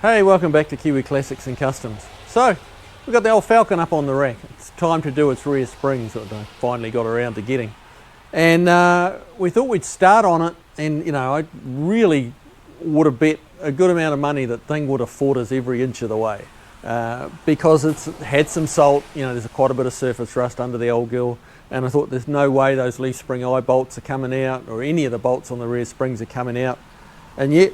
Hey, welcome back to Kiwi Classics and Customs. So, we've got the old Falcon up on the rack. It's time to do its rear springs that I finally got around to getting. And we thought we'd start on it, and I really would have bet a good amount of money that thing would have fought us every inch of the way. Because it's had some salt, there's quite a bit of surface rust under the old gill, and I thought there's no way those leaf spring eye bolts are coming out, or any of the bolts on the rear springs are coming out. And yet,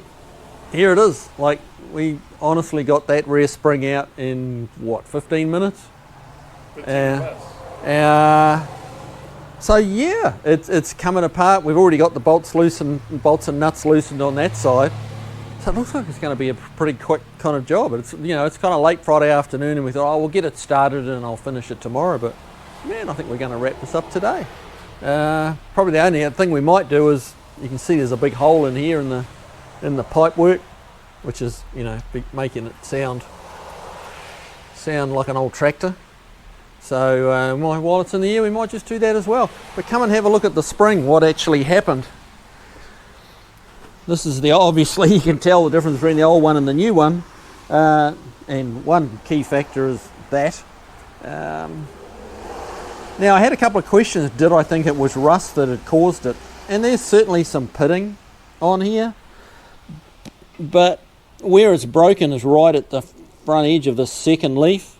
here it is. Like, we honestly got that rear spring out in, 15 minutes? 15 minutes. So yeah, it's coming apart. We've already got the bolts and nuts loosened on that side. So it looks like it's going to be a pretty quick kind of job. It's it's kind of late Friday afternoon, and we thought, oh, we'll get it started and I'll finish it tomorrow. But man, I think we're going to wrap this up today. Probably the only thing we might do is, you can see there's a big hole in here in the pipe work, which is making it sound like an old tractor. So while it's in the air, we might just do that as well. But come and have a look at the spring, what actually happened. This is obviously you can tell the difference between the old one and the new one, and one key factor is that. Now, I had a couple of questions. Did I think it was rust that had caused it? And there's certainly some pitting on here, but where it's broken is right at the front edge of the second leaf,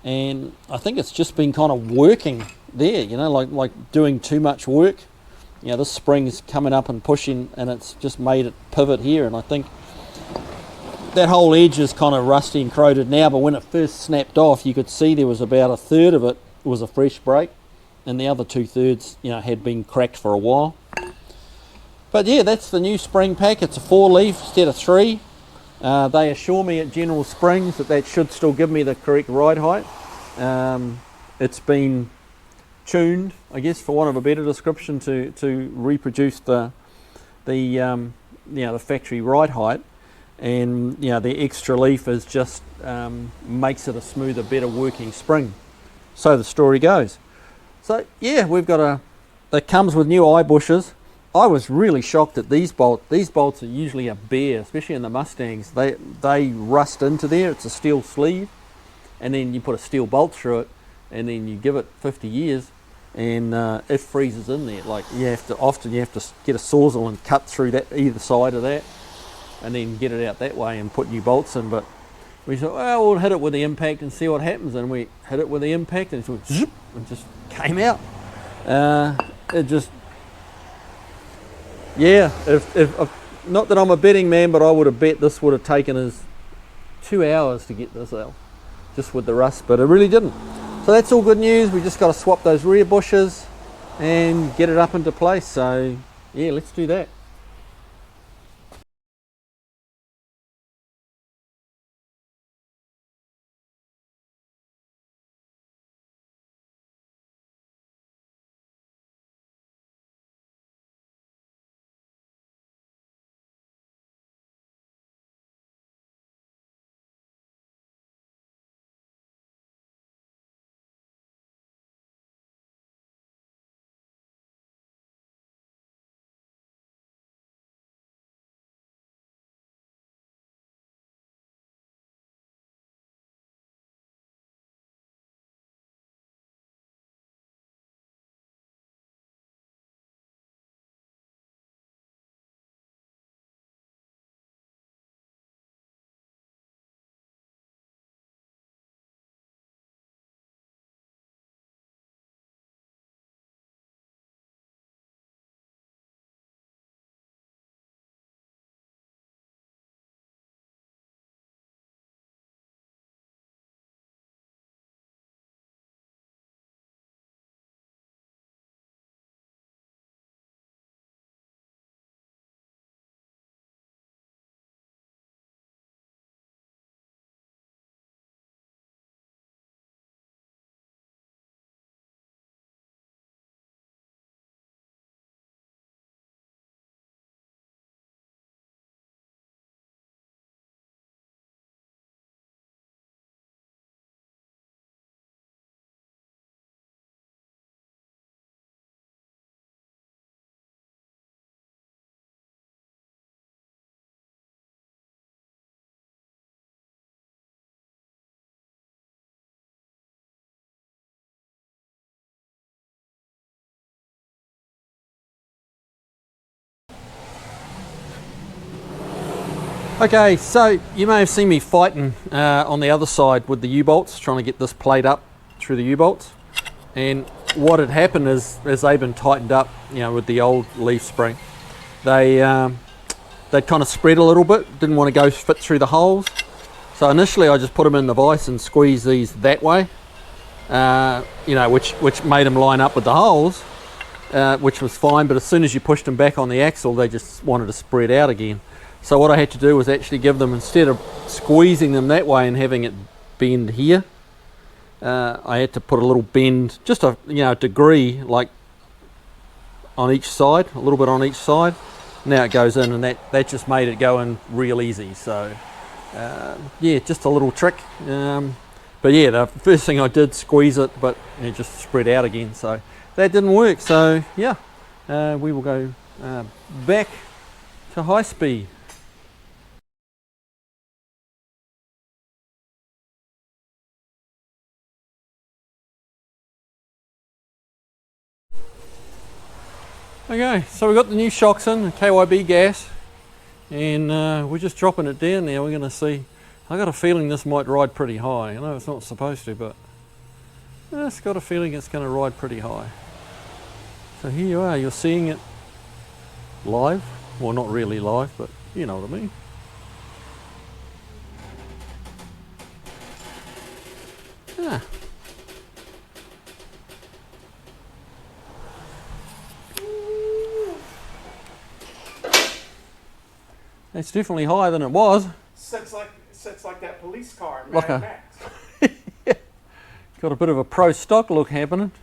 and I think it's just been kind of working there, like doing too much work. This spring's coming up and pushing, and it's just made it pivot here, and I think that whole edge is kind of rusty and corroded now, but when it first snapped off, you could see there was about a third of it was a fresh break, and the other 2/3 had been cracked for a while. But yeah, that's the new spring pack. It's a 4-leaf instead of 3. They assure me at General Springs that should still give me the correct ride height. It's been tuned, I guess, for want of a better description, to reproduce the factory ride height, and the extra leaf is just makes it a smoother, better working spring. So the story goes. So yeah, we've got that comes with new eye bushes. I was really shocked at these bolts. These bolts are usually a bear, especially in the Mustangs. They rust into there. It's a steel sleeve, and then you put a steel bolt through it, and then you give it 50 years, and it freezes in there. Like, you have to get a sawzall and cut through that either side of that, and then get it out that way and put new bolts in. But we thought, well, we'll hit it with the impact and see what happens. And we hit it with the impact, and it went zip, and just came out. Yeah, if not that I'm a betting man, but I would have bet this would have taken us 2 hours to get this out, just with the rust, but it really didn't. So that's all good news. We just got to swap those rear bushes and get it up into place. So yeah, let's do that. Okay, so you may have seen me fighting on the other side with the U-bolts, trying to get this plate up through the U-bolts. And what had happened is, as they've been tightened up, you know, with the old leaf spring, they'd kind of spread a little bit, didn't want to go fit through the holes. So initially I just put them in the vise and squeezed these that way, you know, which made them line up with the holes, which was fine, but as soon as you pushed them back on the axle, they just wanted to spread out again. So what I had to do was actually give them, instead of squeezing them that way and having it bend here, I had to put a little bend, just a degree, like on each side, a little bit on each side. Now it goes in, and that just made it go in real easy. So yeah, just a little trick. But yeah, the first thing I did, squeeze it, but it just spread out again. So that didn't work. So yeah, we will go back to high speed. Okay, so we've got the new shocks in, the KYB gas, and we're just dropping it down now. We're going to see. I got a feeling this might ride pretty high. I know it's not supposed to, but it's got a feeling it's going to ride pretty high. So here you are, you're seeing it live. Well, not really live, but you know what I mean. Yeah. It's definitely higher than it was. Sits like that police car in Like Mad Max. Yeah. Got a bit of a pro stock look happening.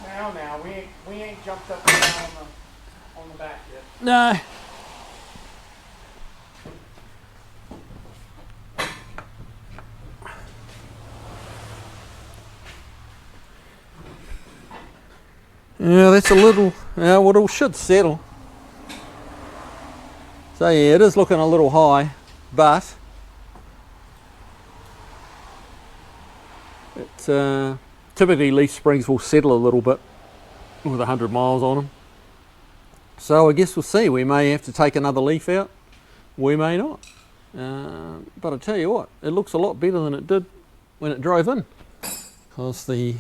Now, we ain't jumped up and down on the back yet. No. Yeah, that's a little, well, it should settle. So yeah, it is looking a little high, but it's typically leaf springs will settle a little bit with 100 miles on them. So I guess we'll see. We may have to take another leaf out. We may not. But I tell you what, it looks a lot better than it did when it drove in. Because the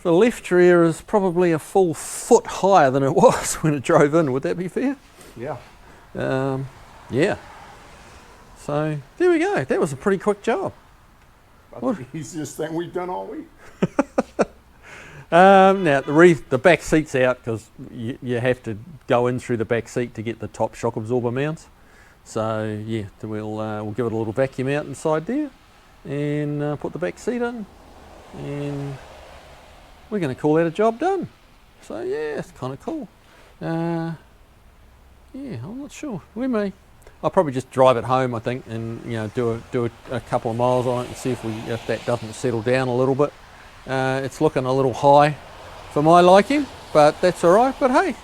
left rear is probably a full foot higher than it was when it drove in. Would that be fair? Yeah. Yeah. So there we go. That was a pretty quick job. That's the easiest thing we've done all week. Now the back seat's out because you have to go in through the back seat to get the top shock absorber mounts. So yeah, we'll give it a little vacuum out inside there and put the back seat in, and we're going to call that a job done. So yeah, it's kind of cool. Yeah, I'm not sure. We may. I'll probably just drive it home, I think, and do a couple of miles on it and see if that doesn't settle down a little bit. It's looking a little high for my liking, but that's all right. But hey,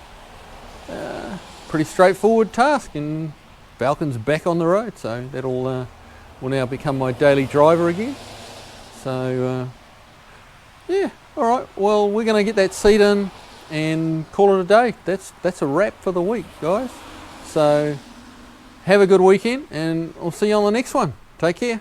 pretty straightforward task, and Falcon's back on the road, so that'll will now become my daily driver again. So yeah, all right. Well, we're going to get that seat in and call it a day. That's a wrap for the week, guys. So have a good weekend, and I'll see you on the next one. Take care.